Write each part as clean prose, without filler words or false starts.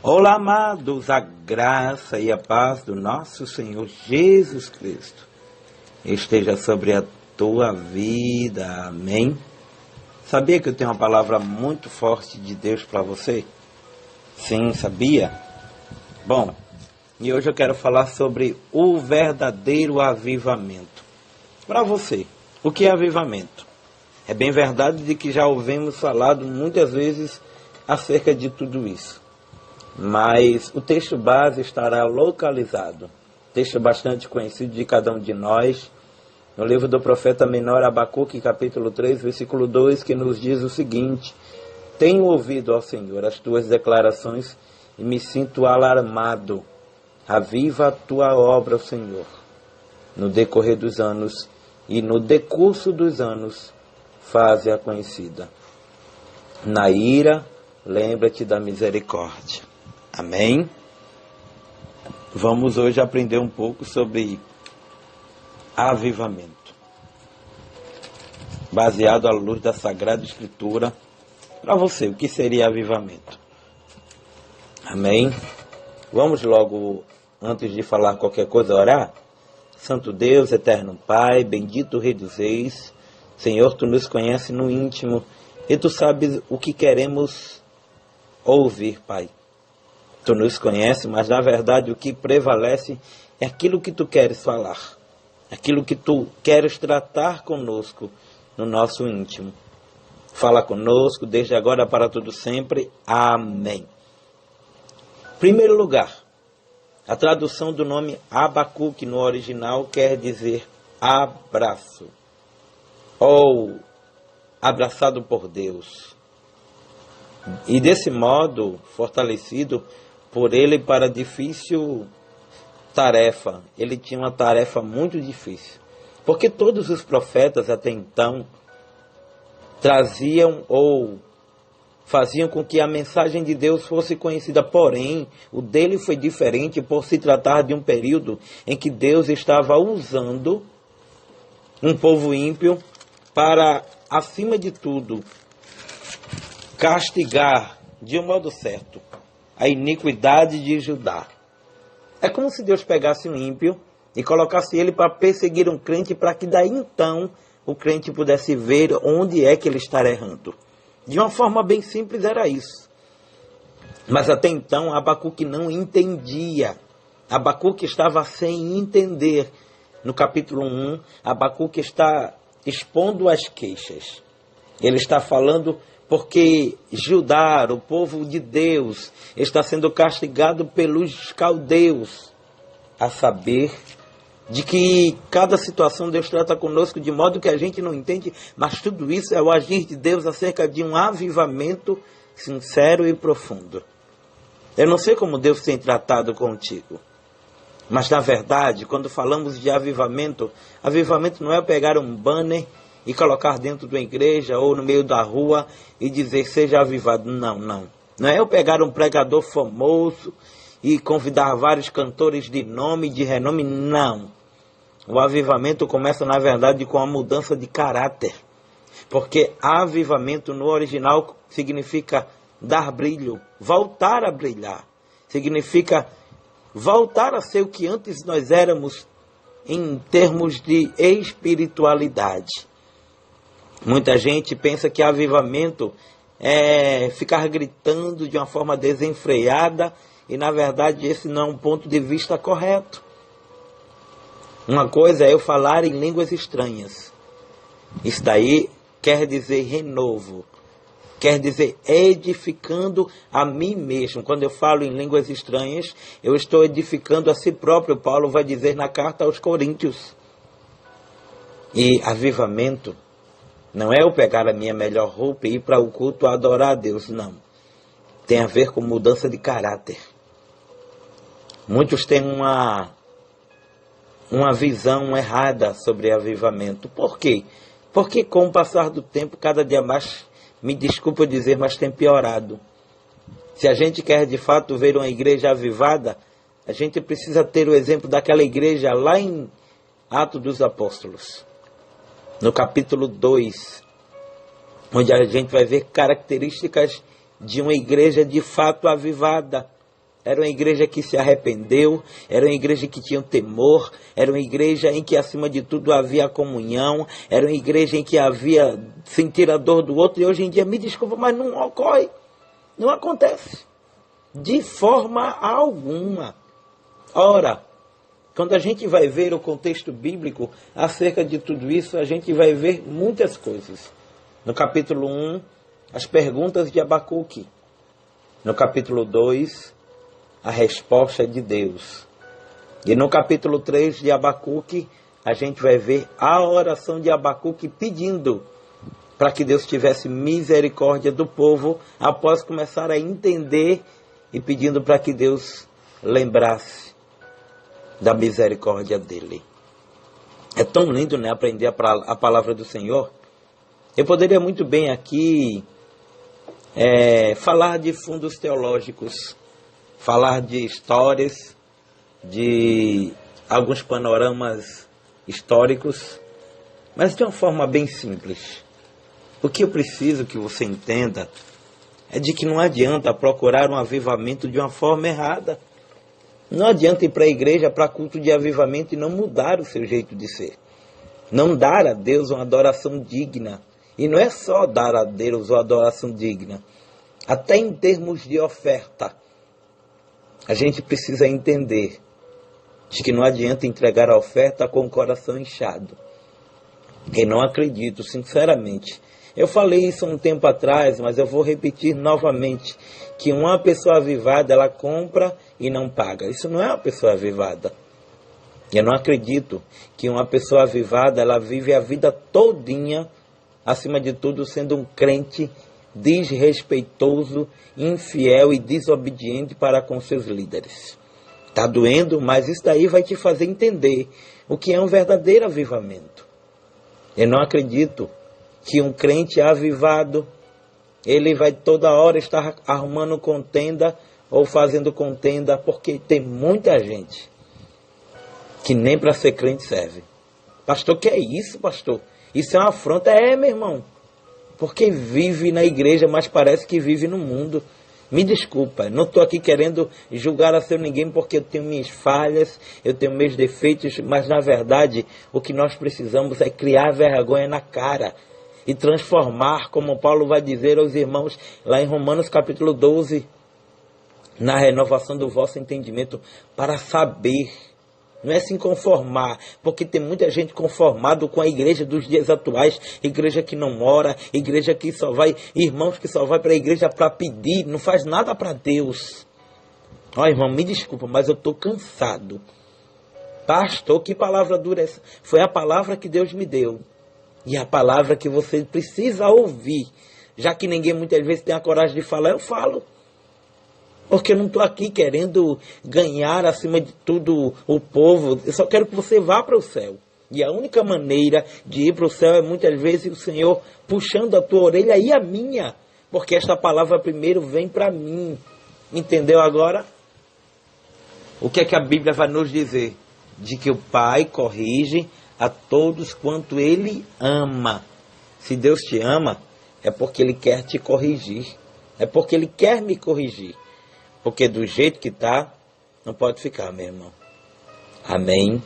Olá, amados, a graça e a paz do nosso Senhor Jesus Cristo esteja sobre a tua vida, amém? Sabia que eu tenho uma palavra muito forte de Deus para você? Sim, sabia? Bom, e hoje eu quero falar sobre o verdadeiro avivamento. Para você, o que é avivamento? É bem verdade de que já ouvimos falado muitas vezes acerca de tudo isso. Mas o texto base estará localizado, texto bastante conhecido de cada um de nós, no livro do profeta menor Abacuque, capítulo 3, versículo 2, que nos diz o seguinte: tenho ouvido, ó Senhor, as tuas declarações e me sinto alarmado. Aviva a tua obra, ó Senhor, no decorrer dos anos e no decurso dos anos, faze-a conhecida. Na ira, lembra-te da misericórdia. Amém? Vamos hoje aprender um pouco sobre avivamento, baseado à luz da Sagrada Escritura. Para você, o que seria avivamento? Amém? Vamos logo, antes de falar qualquer coisa, orar? Santo Deus, eterno Pai, bendito Rei dos Reis, Senhor, Tu nos conheces no íntimo e Tu sabes o que queremos ouvir, Pai. Tu nos conheces, mas na verdade o que prevalece é aquilo que Tu queres falar, aquilo que Tu queres tratar conosco no nosso íntimo. Fala conosco desde agora para todo sempre. Amém. Em primeiro lugar, a tradução do nome Abacuque no original quer dizer abraço, ou abraçado por Deus. E desse modo, fortalecido por ele para difícil tarefa. Ele tinha uma tarefa muito difícil, porque todos os profetas até então traziam ou faziam com que a mensagem de Deus fosse conhecida, porém, o dele foi diferente por se tratar de um período em que Deus estava usando um povo ímpio para, acima de tudo, castigar de um modo certo a iniquidade de Judá. É como se Deus pegasse um ímpio e colocasse ele para perseguir um crente, para que daí então o crente pudesse ver onde é que ele está errando. De uma forma bem simples era isso. Mas até então Abacuque não entendia. Abacuque estava sem entender. No capítulo 1, Abacuque está expondo as queixas. Ele está falando porque Judá, o povo de Deus, está sendo castigado pelos caldeus, a saber de que cada situação Deus trata conosco de modo que a gente não entende, mas tudo isso é o agir de Deus acerca de um avivamento sincero e profundo. Eu não sei como Deus tem tratado contigo, mas na verdade, quando falamos de avivamento, avivamento não é pegar um banner e colocar dentro de uma igreja ou no meio da rua e dizer seja avivado. Não, não. Não é eu pegar um pregador famoso e convidar vários cantores de nome, de renome. Não. O avivamento começa na verdade com a mudança de caráter. Porque avivamento no original significa dar brilho, voltar a brilhar. Significa voltar a ser o que antes nós éramos em termos de espiritualidade. Muita gente pensa que avivamento é ficar gritando de uma forma desenfreada e, na verdade, esse não é um ponto de vista correto. Uma coisa é eu falar em línguas estranhas. Isso daí quer dizer renovo, quer dizer edificando a mim mesmo. Quando eu falo em línguas estranhas, eu estou edificando a si próprio. Paulo vai dizer na carta aos Coríntios. E avivamento não é eu pegar a minha melhor roupa e ir para o culto adorar a Deus, não. Tem a ver com mudança de caráter. Muitos têm uma visão errada sobre avivamento. Por quê? Porque com o passar do tempo, cada dia mais, me desculpa dizer, mas tem piorado. Se a gente quer de fato ver uma igreja avivada, a gente precisa ter o exemplo daquela igreja lá em Atos dos Apóstolos. No capítulo 2, onde a gente vai ver características de uma igreja de fato avivada. Era uma igreja que se arrependeu, era uma igreja que tinha temor, era uma igreja em que acima de tudo havia comunhão, era uma igreja em que havia sentir a dor do outro, e hoje em dia, me desculpa, mas não ocorre, não acontece, de forma alguma. Ora, quando a gente vai ver o contexto bíblico acerca de tudo isso, a gente vai ver muitas coisas. No capítulo 1, as perguntas de Abacuque. No capítulo 2, a resposta de Deus. E no capítulo 3 de Abacuque, a gente vai ver a oração de Abacuque pedindo para que Deus tivesse misericórdia do povo, após começar a entender e pedindo para que Deus lembrasse da misericórdia dele. É tão lindo, né, aprender a palavra do Senhor. Eu poderia muito bem aqui falar de fundos teológicos, falar de histórias, de alguns panoramas históricos, mas de uma forma bem simples. O que eu preciso que você entenda é de que não adianta procurar um avivamento de uma forma errada. Não adianta ir para a igreja, para culto de avivamento e não mudar o seu jeito de ser. Não dar a Deus uma adoração digna. E não é só dar a Deus uma adoração digna. Até em termos de oferta, a gente precisa entender de que não adianta entregar a oferta com o coração inchado. Eu não acredito, sinceramente. Eu falei isso um tempo atrás, mas eu vou repetir novamente, que uma pessoa avivada, ela compra e não paga. Isso não é uma pessoa avivada. Eu não acredito que uma pessoa avivada, ela vive a vida todinha, acima de tudo, sendo um crente desrespeitoso, infiel e desobediente para com seus líderes. Está doendo, mas isso daí vai te fazer entender o que é um verdadeiro avivamento. Eu não acredito que um crente avivado, ele vai toda hora estar arrumando contenda ou fazendo contenda, porque tem muita gente que nem para ser crente serve. Pastor, que é isso, pastor? Isso é uma afronta? Meu irmão. Porque vive na igreja, mas parece que vive no mundo. Me desculpa, não estou aqui querendo julgar a seu ninguém, porque eu tenho minhas falhas, eu tenho meus defeitos, mas na verdade o que nós precisamos é criar vergonha na cara e transformar, como Paulo vai dizer aos irmãos lá em Romanos capítulo 12, na renovação do vosso entendimento, para saber. Não é se conformar, porque tem muita gente conformado com a igreja dos dias atuais, igreja que não ora, igreja que só vai, irmãos que só vai para a igreja para pedir, não faz nada para Deus. Ó, irmão, me desculpa, mas eu estou cansado. Pastor, que palavra dura essa? Foi a palavra que Deus me deu. E a palavra que você precisa ouvir. Já que ninguém muitas vezes tem a coragem de falar, eu falo. Porque eu não estou aqui querendo ganhar acima de tudo o povo. Eu só quero que você vá para o céu. E a única maneira de ir para o céu é muitas vezes o Senhor puxando a tua orelha e a minha. Porque esta palavra primeiro vem para mim. Entendeu agora? O que é que a Bíblia vai nos dizer? De que o Pai corrige a todos quanto Ele ama. Se Deus te ama, é porque Ele quer te corrigir. É porque Ele quer me corrigir. Porque do jeito que está, não pode ficar, meu irmão. Amém?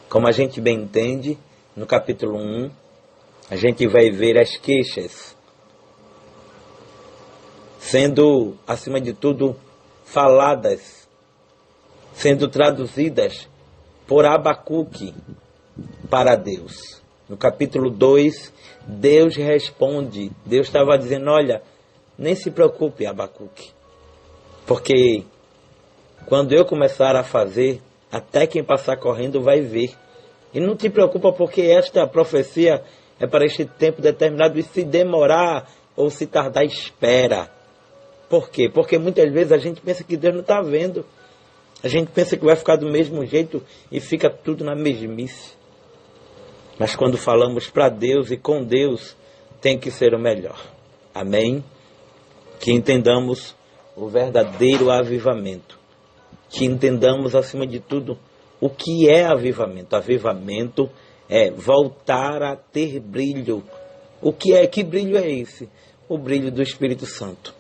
Como a gente bem entende, no capítulo 1, a gente vai ver as queixas sendo, acima de tudo, faladas, sendo traduzidas por Abacuque para Deus. No capítulo 2, Deus responde. Deus estava dizendo, olha, nem se preocupe, Abacuque. Porque quando eu começar a fazer, até quem passar correndo vai ver. E não te preocupa, porque esta profecia é para este tempo determinado, e se demorar ou se tardar, espera. Por quê? Porque muitas vezes a gente pensa que Deus não está vendo. A gente pensa que vai ficar do mesmo jeito e fica tudo na mesmice. Mas quando falamos para Deus e com Deus, tem que ser o melhor. Amém? Que entendamos o verdadeiro avivamento. Que entendamos, acima de tudo, o que é avivamento. Avivamento é voltar a ter brilho. O que é? Que brilho é esse? O brilho do Espírito Santo.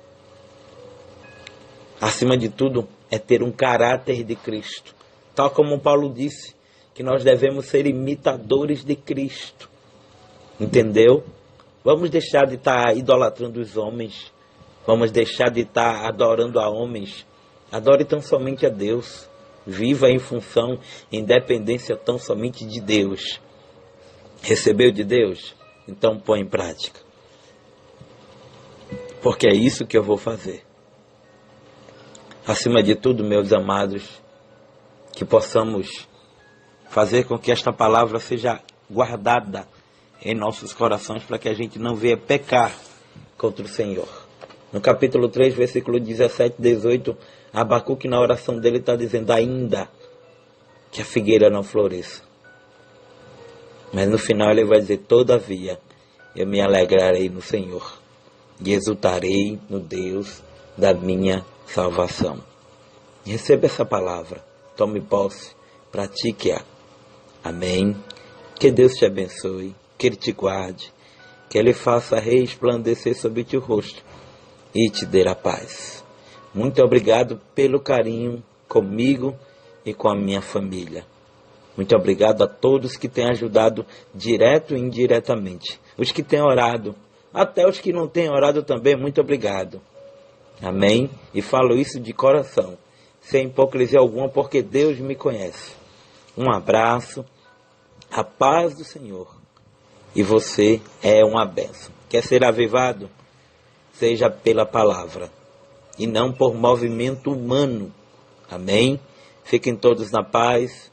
Acima de tudo, é ter um caráter de Cristo. Tal como Paulo disse, que nós devemos ser imitadores de Cristo. Entendeu? Vamos deixar de estar idolatrando os homens. Vamos deixar de estar adorando a homens. Adore tão somente a Deus. Viva em função, em dependência tão somente de Deus. Recebeu de Deus? Então põe em prática. Porque é isso que eu vou fazer. Acima de tudo, meus amados, que possamos fazer com que esta palavra seja guardada em nossos corações, para que a gente não venha pecar contra o Senhor. No capítulo 3, versículo 17 e 18, Abacuque, na oração dele, está dizendo: ainda que a figueira não floresça. Mas no final ele vai dizer: todavia eu me alegrarei no Senhor e exultarei no Deus da minha salvação. Receba essa palavra, tome posse, pratique-a. Amém. Que Deus te abençoe, que Ele te guarde, que Ele faça resplandecer sobre ti o rosto e te dê a paz. Muito obrigado pelo carinho comigo e com a minha família. Muito obrigado a todos que têm ajudado direto e indiretamente. Os que têm orado, até os que não têm orado também, muito obrigado. Amém? E falo isso de coração, sem hipocrisia alguma, porque Deus me conhece. Um abraço, a paz do Senhor. E você é uma bênção. Quer ser avivado? Seja pela palavra e não por movimento humano. Amém? Fiquem todos na paz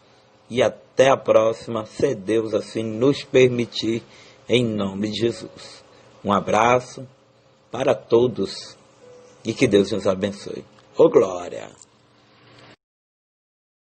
e até a próxima, se Deus assim nos permitir, em nome de Jesus. Um abraço para todos e que Deus nos abençoe. Ô glória!